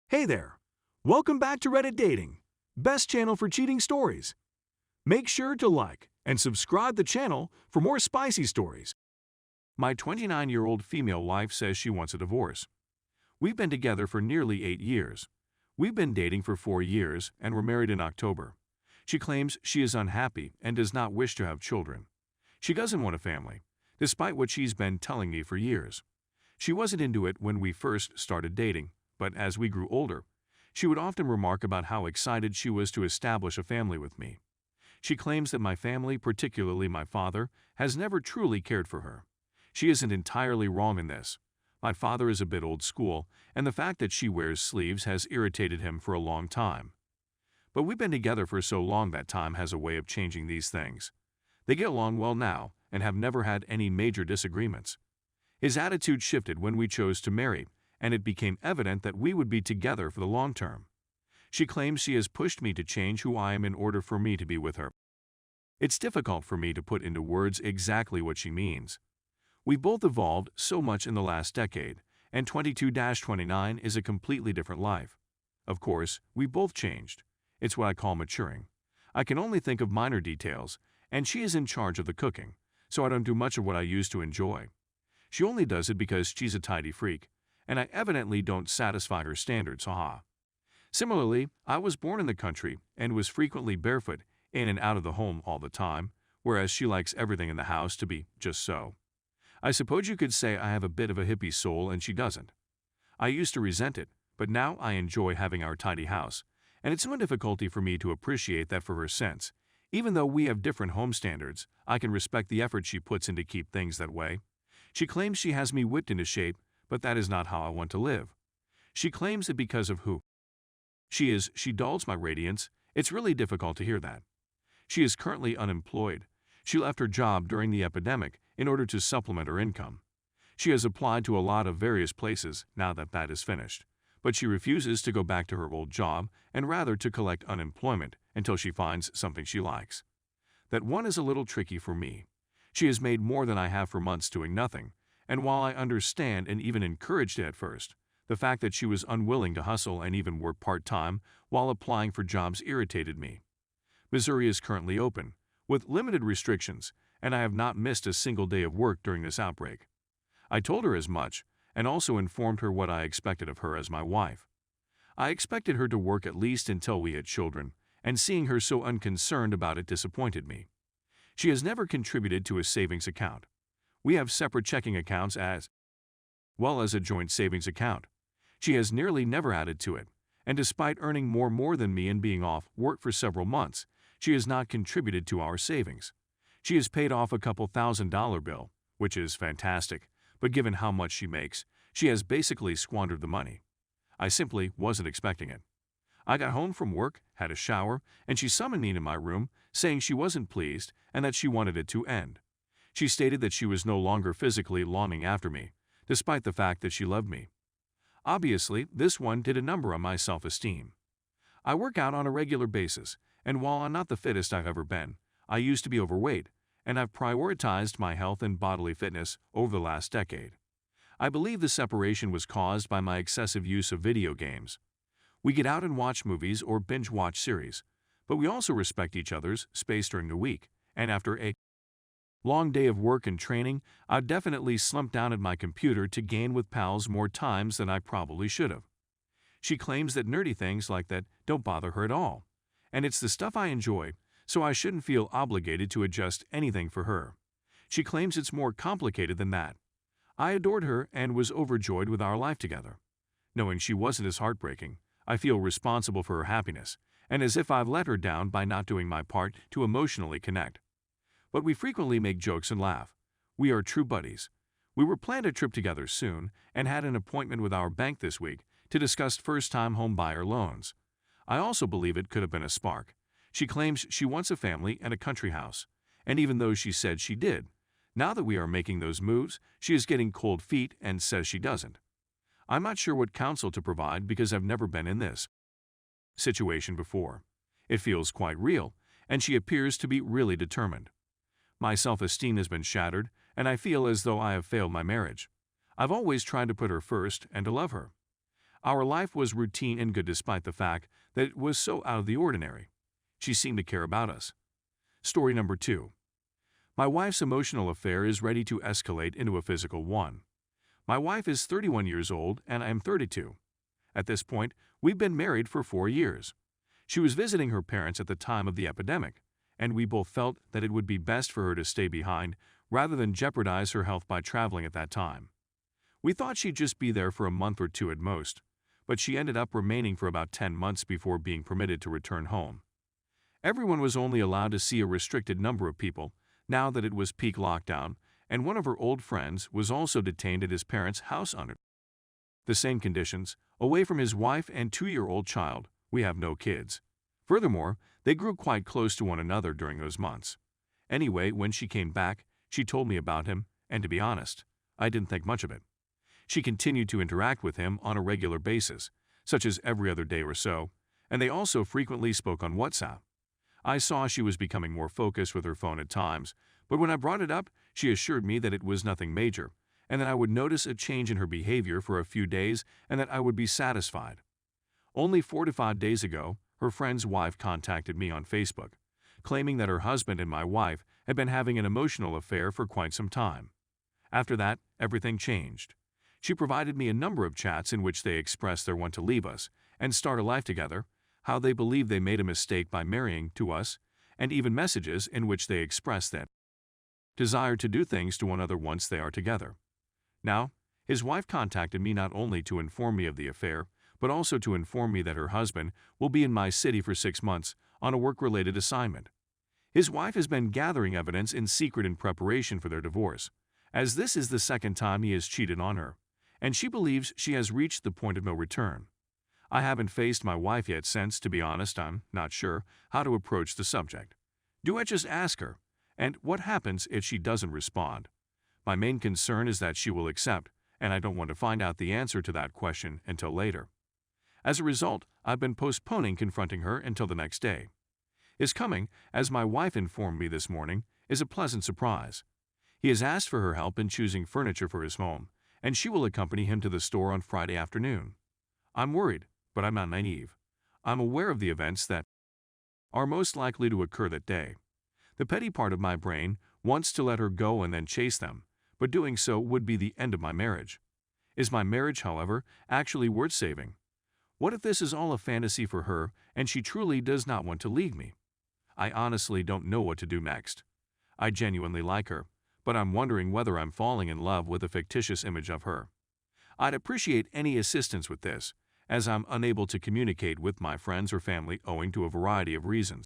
Hey there! Welcome back to Reddit Dating, best channel for cheating stories. Make sure to like and subscribe the channel for more spicy stories. My 29-year-old female wife says she wants a divorce. We've been together for nearly 8 years. We've been dating for 4 years and were married in October. She claims she is unhappy and does not wish to have children. She doesn't want a family, despite what she's been telling me for years. She wasn't into it when we first started dating, but as we grew older, she would often remark about how excited she was to establish a family with me. She claims that my family, particularly my father, has never truly cared for her. She isn't entirely wrong in this. My father is a bit old school, and the fact that she wears sleeves has irritated him for a long time. But we've been together for so long that time has a way of changing these things. They get along well now and have never had any major disagreements. His attitude shifted when we chose to marry, and it became evident that we would be together for the long term. She claims she has pushed me to change who I am in order for me to be with her. It's difficult for me to put into words exactly what she means. We both evolved so much in the last decade, and 22-29 is a completely different life. Of course, we both changed. It's what I call maturing. I can only think of minor details, and she is in charge of the cooking, so I don't do much of what I used to enjoy. She only does it because she's a tidy freak, and I evidently don't satisfy her standards, haha. Similarly, I was born in the country and was frequently barefoot in and out of the home all the time, whereas she likes everything in the house to be just so. I suppose you could say I have a bit of a hippie soul and she doesn't. I used to resent it, but now I enjoy having our tidy house, and it's no difficulty for me to appreciate that for her since, even though we have different home standards, I can respect the effort she puts in to keep things that way. She claims she has me whipped into shape, but that is not how I want to live. She claims that because of who she is, she dulls my radiance. It's really difficult to hear that. She is currently unemployed. She left her job during the epidemic in order to supplement her income. She has applied to a lot of various places now that that is finished, but she refuses to go back to her old job and rather to collect unemployment until she finds something she likes. That one is a little tricky for me. She has made more than I have for months doing nothing, and while I understand and even encouraged it at first, the fact that she was unwilling to hustle and even work part-time while applying for jobs irritated me. Missouri is currently open, with limited restrictions, and I have not missed a single day of work during this outbreak. I told her as much, and also informed her what I expected of her as my wife. I expected her to work at least until we had children, and seeing her so unconcerned about it disappointed me. She has never contributed to a savings account. We have separate checking accounts as well as a joint savings account. She has nearly never added to it, and despite earning more than me and being off work for several months, she has not contributed to our savings. She has paid off a couple $1,000 bill, which is fantastic, but given how much she makes, she has basically squandered the money. I simply wasn't expecting it. I got home from work, had a shower, and she summoned me into my room, saying she wasn't pleased and that she wanted it to end. She stated that she was no longer physically longing after me, despite the fact that she loved me. Obviously, this one did a number on my self-esteem. I work out on a regular basis, and while I'm not the fittest I've ever been, I used to be overweight, and I've prioritized my health and bodily fitness over the last decade. I believe the separation was caused by my excessive use of video games. We get out and watch movies or binge-watch series, but we also respect each other's space during the week, and after a long day of work and training, I've definitely slumped down at my computer to game with pals more times than I probably should have. She claims that nerdy things like that don't bother her at all, and it's the stuff I enjoy, so I shouldn't feel obligated to adjust anything for her. She claims it's more complicated than that. I adored her and was overjoyed with our life together. Knowing she wasn't as heartbreaking, I feel responsible for her happiness, and as if I've let her down by not doing my part to emotionally connect. But we frequently make jokes and laugh. We are true buddies. We were planned a trip together soon and had an appointment with our bank this week to discuss first-time home buyer loans. I also believe it could have been a spark. She claims she wants a family and a country house, and even though she said she did, now that we are making those moves, she is getting cold feet and says she doesn't. I'm not sure what counsel to provide because I've never been in this situation before. It feels quite real, and she appears to be really determined. My self-esteem has been shattered, and I feel as though I have failed my marriage. I've always tried to put her first and to love her. Our life was routine and good despite the fact that it was so out of the ordinary. She seemed to care about us. Story number 2. My wife's emotional affair is ready to escalate into a physical one. My wife is 31 years old and I am 32. At this point, we've been married for 4 years. She was visiting her parents at the time of the epidemic, and we both felt that it would be best for her to stay behind rather than jeopardize her health by traveling at that time. We thought she'd just be there for a month or two at most, but she ended up remaining for about 10 months before being permitted to return home. Everyone was only allowed to see a restricted number of people now that it was peak lockdown, and one of her old friends was also detained at his parents' house under the same conditions, away from his wife and 2-year-old child. We have no kids. Furthermore, they grew quite close to one another during those months. Anyway, when she came back, she told me about him, and to be honest, I didn't think much of it. She continued to interact with him on a regular basis, such as every other day or so, and they also frequently spoke on WhatsApp. I saw she was becoming more focused with her phone at times, but when I brought it up, she assured me that it was nothing major, and that I would notice a change in her behavior for a few days and that I would be satisfied. Only 4 to 5 days ago, her friend's wife contacted me on Facebook, claiming that her husband and my wife had been having an emotional affair for quite some time. After that, everything changed. She provided me a number of chats in which they expressed their want to leave us and start a life together, how they believe they made a mistake by marrying to us, and even messages in which they expressed that desire to do things to one another once they are together. Now, his wife contacted me not only to inform me of the affair, but also to inform me that her husband will be in my city for 6 months on a work-related assignment. His wife has been gathering evidence in secret in preparation for their divorce, as this is the second time he has cheated on her, and she believes she has reached the point of no return. I haven't faced my wife yet since, to be honest, I'm not sure how to approach the subject. Do I just ask her? And what happens if she doesn't respond? My main concern is that she will accept, and I don't want to find out the answer to that question until later. As a result, I've been postponing confronting her until the next day. His coming, as my wife informed me this morning, is a pleasant surprise. He has asked for her help in choosing furniture for his home, and she will accompany him to the store on Friday afternoon. I'm worried, but I'm not naive. I'm aware of the events that are most likely to occur that day. The petty part of my brain wants to let her go and then chase them, but doing so would be the end of my marriage. Is my marriage, however, actually worth saving? What if this is all a fantasy for her and she truly does not want to leave me? I honestly don't know what to do next. I genuinely like her, but I'm wondering whether I'm falling in love with a fictitious image of her. I'd appreciate any assistance with this, as I'm unable to communicate with my friends or family owing to a variety of reasons.